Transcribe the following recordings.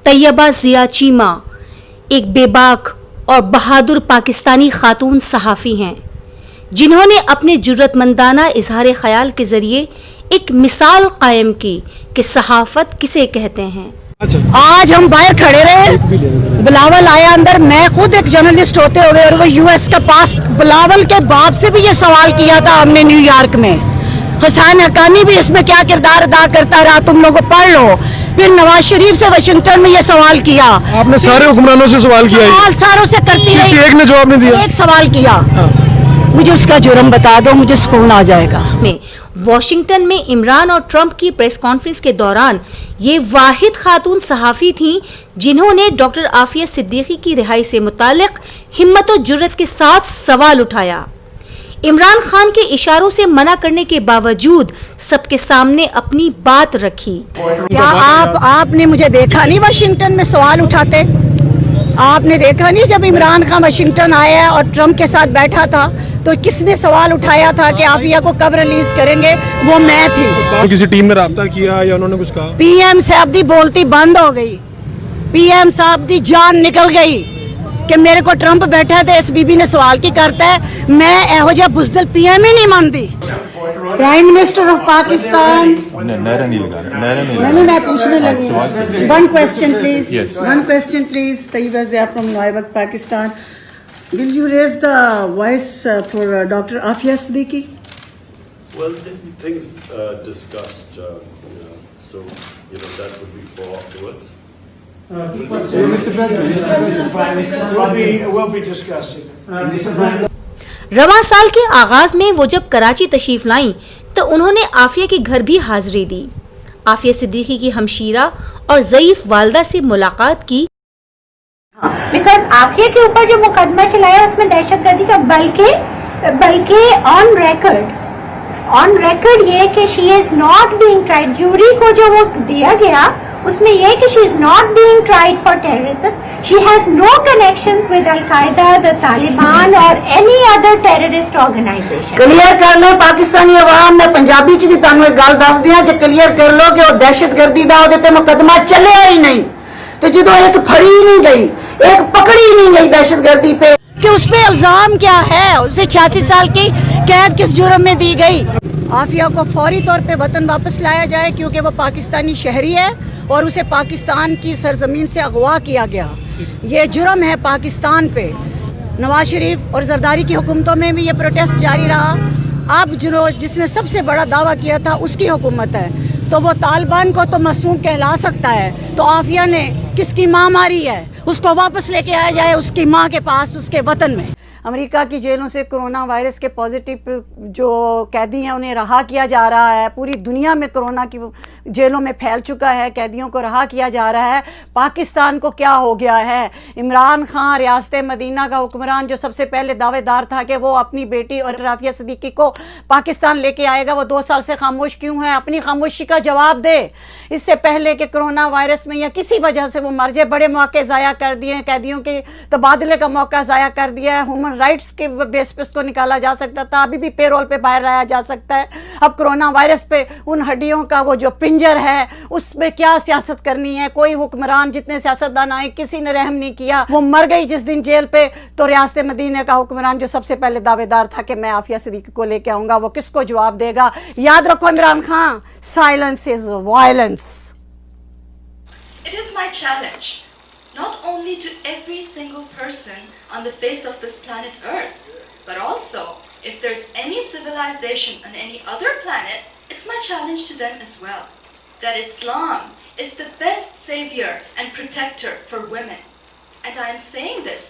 طیبہ ضیا چیمہ ایک بے باک اور بہادر پاکستانی خاتون صحافی ہیں جنہوں نے اپنے جرأت مندانہ اظہار خیال کے ذریعے ایک مثال قائم کی کہ صحافت کسے کہتے ہیں۔ آج ہم باہر کھڑے رہے، بلاول آیا اندر، میں خود ایک جرنلسٹ ہوتے ہوئے اور وہ یو ایس کا پاس، بلاول کے باپ سے بھی یہ سوال کیا تھا ہم نے نیو یارک میں، حسین حقانی بھی اس میں کیا کردار ادا کرتا رہا، تم لوگ پڑھ لو۔ پھر نواز شریف سے واشنگٹن میں یہ سوال کیا، آپ نے سارے حکمرانوں سے سوال کیا، ساروں سے کرتی رہی، ایک نے جواب نہیں دیا، ایک سوال کیا، مجھے اس کا جرم بتا دو، مجھے سکون آ جائے گا۔ واشنگٹن میں عمران اور ٹرمپ کی پریس کانفرنس کے دوران یہ واحد خاتون صحافی تھیں جنہوں نے ڈاکٹر عافیہ صدیقی کی رہائی سے متعلق ہمت و جرأت کے ساتھ سوال اٹھایا۔ عمران خان کے اشاروں سے منع کرنے کے باوجود سب کے سامنے اپنی بات رکھی۔ کیا آپ نے مجھے دیکھا نہیں واشنگٹن میں سوال اٹھاتے؟ آپ نے دیکھا نہیں جب عمران خان واشنگٹن آیا اور ٹرمپ کے ساتھ بیٹھا تھا تو کس نے سوال اٹھایا تھا کہ عافیہ کو کب ریلیز کریں گے؟ وہ میں تھی۔ کسی ٹیم نے رابطہ کیا یا انہوں نے کچھ کہا؟ پی ایم صاحب دی بولتی بند ہو گئی، پی ایم صاحب دی جان نکل گئی کہ میرے کو ٹرمپ بیٹھا تھا، اس بی بی نے سوال کی کرتا ہے، میں ایہو جا بزدل پی ایم ہی نہیں مانتی۔ پرائم منسٹر آف پاکستان، میں پوچھنے لگی، one question please, Tayyaba Zia from نوائیبک Pakistan, will you raise the voice for Dr. Afia Siddiqui? Well, things discussed, so that would be for afterwards. Mr. President, we'll be discussing. رواں سال کے آغاز میں وہ جب کراچی تشریف لائیں تو انہوں نے عافیہ کے گھر بھی حاضری دی۔ عافیہ صدیقی کی ہمشیرہ اور ضعیف والدہ سے ملاقات کی۔ بیکاز عافیہ کے اوپر جو مقدمہ چلایا اس میں دہشت گردی کا بلکہ آن ریکارڈ یہ کہ she is not being tried, یوری کو جو وہ دیا گیا اس میں یہ کہ she is not being tried for terrorism, she has no connections with Al Qaeda, the Taliban اور any other terrorist organisation. Clear کر لو پاکستانی عوام، میں پنجابی چ بھی تانوں ایک گل دس دیاں کہ کلیئر کر لو کہ وہ دہشت گردی دا او دے تے مقدمہ چلیا ہی نہیں، تو جدو ایک پھڑی نہیں گئی، ایک پکڑی نہیں گئی دہشت گردی پہ، کہ اس پہ الزام کیا ہے، اسے 86 سال کی قید کس جرم میں دی گئی۔ عافیہ کو فوری طور پہ وطن واپس لایا جائے کیونکہ وہ پاکستانی شہری ہے اور اسے پاکستان کی سرزمین سے اغوا کیا گیا، یہ جرم ہے پاکستان پہ۔ نواز شریف اور زرداری کی حکومتوں میں بھی یہ پروٹیسٹ جاری رہا، اب جس نے سب سے بڑا دعویٰ کیا تھا اس کی حکومت ہے، تو وہ طالبان کو تو معصوم کہلا سکتا ہے، تو عافیہ نے کس کی ماں ماری ہے، اس کو واپس لے کے آیا جائے اس کی ماں کے پاس، اس کے وطن میں۔ امریکہ کی جیلوں سے کرونا وائرس کے پازیٹیو جو قیدی ہیں انہیں رہا کیا جا رہا ہے، پوری دنیا میں کرونا کی جیلوں میں پھیل چکا ہے، قیدیوں کو رہا کیا جا رہا ہے۔ پاکستان کو کیا ہو گیا ہے؟ عمران خان ریاست مدینہ کا حکمران جو سب سے پہلے دعوے دار تھا کہ وہ اپنی بیٹی اور عافیہ صدیقی کو پاکستان لے کے آئے گا، وہ 2 سال سے خاموش کیوں ہے؟ اپنی خاموشی کا جواب دے۔ اس سے پہلے کہ کرونا وائرس میں یا کسی وجہ سے وہ مر جائے، بڑے موقع ضائع کر دیے ہیں، قیدیوں کے تبادلے کا موقع ضائع کر دیا ہے، ہیومن رائٹس کے بیس پہ اس کو نکالا جا سکتا تھا، ابھی بھی پے رول پہ باہر لایا جا سکتا ہے۔ اب کرونا وائرس پہ ان ہڈیوں کا وہ جو پنجر ہے اس میں کیا سیاست کرنی ہے؟ کوئی حکمران جتنے سیاستدان آئے کسی نے رحم نہیں کیا، وہ مر گئی جس دن جیل پہ، تو ریاست مدینہ کا حکمران جو سب سے پہلے دعوے دار تھا کہ میں عافیہ صدیقی کو لے کے آؤں گا، وہ کس کو جواب دے گا؟ یاد رکھو Imran Khan, silence is violence. It is my challenge, not only to every single person on the face of this planet Earth, but also if there's any civilization on any other planet, it's my challenge to them as well, that Islam is the best savior and protector for women. And I am saying this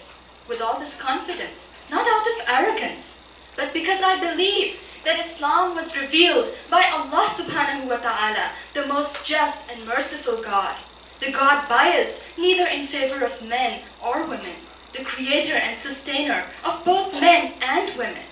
with all this confidence, not out of arrogance, but because I believe that Islam was revealed by Allah subhanahu wa ta'ala, the most just and merciful God, the God biased neither in favor of men or women, the creator and sustainer of both men and women.